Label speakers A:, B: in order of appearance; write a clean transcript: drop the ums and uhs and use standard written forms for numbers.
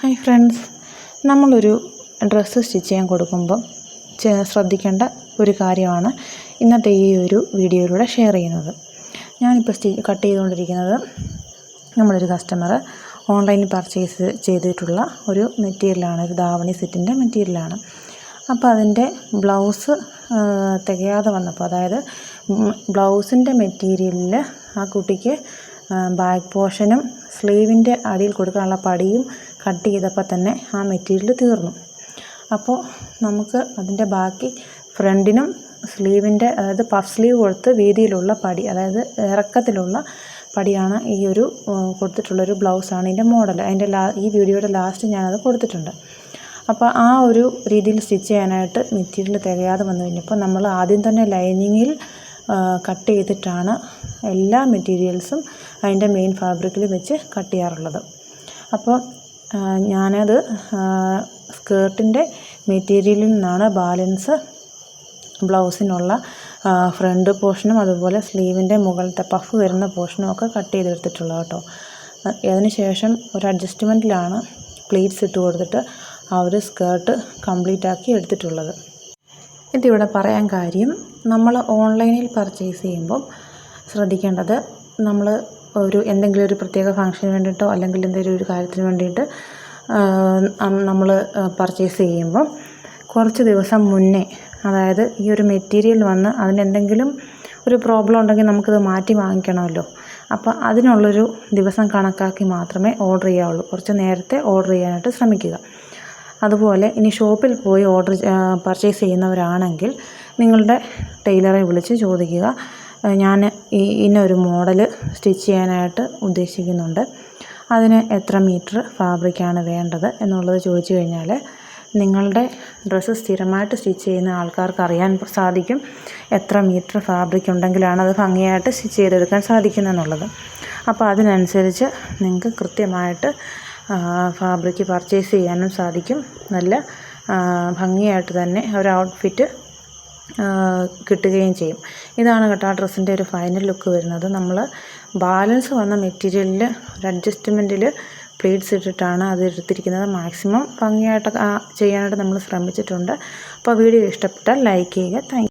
A: Hi friends, നമ്മളൊരു dress stitch ചെയ്യാൻ കൊടുക്കുമ്പം ശ്രദ്ധിക്കേണ്ട ഒരു കാര്യമാണ് ഇന്നത്തെ ഈ ഒരു വീഡിയോയിലൂടെ ഷെയർ ചെയ്യുന്നത്. ഞാനിപ്പോൾ കട്ട് ചെയ്തുകൊണ്ടിരിക്കുന്നത് നമ്മളൊരു കസ്റ്റമർ ഓൺലൈനിൽ പർച്ചേസ് ചെയ്തിട്ടുള്ള ഒരു മെറ്റീരിയലാണ്, ഒരു ധാവണി സെറ്റിൻ്റെ മെറ്റീരിയലാണ്. അപ്പോൾ അതിൻ്റെ ബ്ലൗസ് തികയാതെ വന്നപ്പോൾ, അതായത് ബ്ലൗസിൻ്റെ മെറ്റീരിയലിൽ ആ കുട്ടിക്ക് ബാക്ക് പോർഷനും സ്ലീവിൻ്റെ അടിയിൽ കൊടുക്കാനുള്ള പടിയും കട്ട് ചെയ്തപ്പോൾ തന്നെ ആ മെറ്റീരിയൽ തീർന്നു. അപ്പോൾ നമുക്ക് അതിൻ്റെ ബാക്കി ഫ്രണ്ടിനും സ്ലീവിൻ്റെ, അതായത് പഫ് സ്ലീവ് കൊടുത്ത് വീതിയിലുള്ള പടി, അതായത് ഇറക്കത്തിലുള്ള പടിയാണ് ഈ ഒരു കൊടുത്തിട്ടുള്ളൊരു ബ്ലൗസാണ് ഇതിൻ്റെ മോഡൽ. അതിൻ്റെ ഈ വീഡിയോയുടെ ലാസ്റ്റ് ഞാനത് കൊടുത്തിട്ടുണ്ട്. അപ്പോൾ ആ ഒരു രീതിയിൽ സ്റ്റിച്ച് ചെയ്യാനായിട്ട് മെറ്റീരിയൽ തികയാതെ വന്നു കഴിഞ്ഞപ്പോൾ നമ്മൾ ആദ്യം തന്നെ ലൈനിങ്ങിൽ കട്ട് ചെയ്തിട്ടാണ് എല്ലാ മെറ്റീരിയൽസും അതിൻ്റെ മെയിൻ ഫാബ്രിക്കിൽ വെച്ച് കട്ട് ചെയ്യാറുള്ളത്. അപ്പോൾ ഞാനത് സ്കേർട്ടിൻ്റെ മെറ്റീരിയലിൽ നിന്നാണ് ബാലൻസ് ബ്ലൗസിനുള്ള ഫ്രണ്ട് പോർഷനും അതുപോലെ സ്ലീവിൻ്റെ മുകളിലത്തെ പഫ് വരുന്ന പോർഷനും ഒക്കെ കട്ട് ചെയ്തെടുത്തിട്ടുള്ളത് കേട്ടോ. അതിന് ശേഷം ഒരു അഡ്ജസ്റ്റ്മെൻറ്റിലാണ് പ്ലീറ്റ്സ് ഇട്ട് കൊടുത്തിട്ട് ആ ഒരു സ്കേർട്ട് കംപ്ലീറ്റ് ആക്കി എടുത്തിട്ടുള്ളത്. ഇതിവിടെ പറയാൻ കാര്യം, നമ്മൾ ഓൺലൈനിൽ പർച്ചേസ് ചെയ്യുമ്പം ശ്രദ്ധിക്കേണ്ടത്, നമ്മൾ എന്തെങ്കിലും ഒരു പ്രത്യേക ഫംഗ്ഷന് വേണ്ടിയിട്ടോ അല്ലെങ്കിൽ എന്തെങ്കിലും ഒരു കാര്യത്തിന് വേണ്ടിയിട്ട് നമ്മൾ പർച്ചേസ് ചെയ്യുമ്പം കുറച്ച് ദിവസം മുന്നേ, അതായത് ഈ ഒരു മെറ്റീരിയൽ വന്ന് അതിനെന്തെങ്കിലും ഒരു പ്രോബ്ലം ഉണ്ടെങ്കിൽ നമുക്കിത് മാറ്റി വാങ്ങിക്കണമല്ലോ. അപ്പോൾ അതിനുള്ളൊരു ദിവസം കണക്കാക്കി മാത്രമേ ഓർഡർ ചെയ്യാവുള്ളൂ. കുറച്ച് നേരത്തെ ഓർഡർ ചെയ്യാനായിട്ട് ശ്രമിക്കുക. അതുപോലെ ഇനി ഷോപ്പിൽ പോയി പർച്ചേസ് ചെയ്യുന്നവരാണെങ്കിൽ നിങ്ങളുടെ ടൈലറെ വിളിച്ച് ചോദിക്കുക, ഞാൻ ഇന്നൊരു മോഡൽ സ്റ്റിച്ച് ചെയ്യാനായിട്ട് ഉദ്ദേശിക്കുന്നുണ്ട്, അതിന് എത്ര മീറ്റർ ഫാബ്രിക്കാണ് വേണ്ടത് എന്നുള്ളത് ചോദിച്ചു കഴിഞ്ഞാൽ നിങ്ങളുടെ ഡ്രസ്സ് സ്ഥിരമായിട്ട് സ്റ്റിച്ച് ചെയ്യുന്ന ആൾക്കാർക്ക് അറിയാൻ സാധിക്കും എത്ര മീറ്റർ ഫാബ്രിക് ഉണ്ടെങ്കിലാണ് അത് ഭംഗിയായിട്ട് സ്റ്റിച്ച് ചെയ്തെടുക്കാൻ സാധിക്കുന്നതെന്നുള്ളത്. അപ്പോൾ അതിനനുസരിച്ച് നിങ്ങൾക്ക് കൃത്യമായിട്ട് ഫാബ്രിക് പർച്ചേസ് ചെയ്യാനും സാധിക്കും. നല്ല ഭംഗിയായിട്ട് തന്നെ ഒരു ഔട്ട്ഫിറ്റ് കിട്ടുകയും ചെയ്യും. ഇതാണ് കേട്ടോ ആ ഡ്രസ്സിൻ്റെ ഒരു ഫൈനൽ ലുക്ക് വരുന്നത്. നമ്മൾ ബാലൻസ് വന്ന മെറ്റീരിയലിൽ ഒരു അഡ്ജസ്റ്റ്മെൻറ്റിൽ പ്ലീറ്റ്സ് ഇട്ടിട്ടാണ് അത് എടുത്തിരിക്കുന്നത്. മാക്സിമം ഭംഗിയായിട്ട് ചെയ്യാനായിട്ട് നമ്മൾ ശ്രമിച്ചിട്ടുണ്ട്. അപ്പോൾ വീഡിയോ ഇഷ്ടപ്പെട്ടാൽ ലൈക്ക് ചെയ്യുക. Thank you.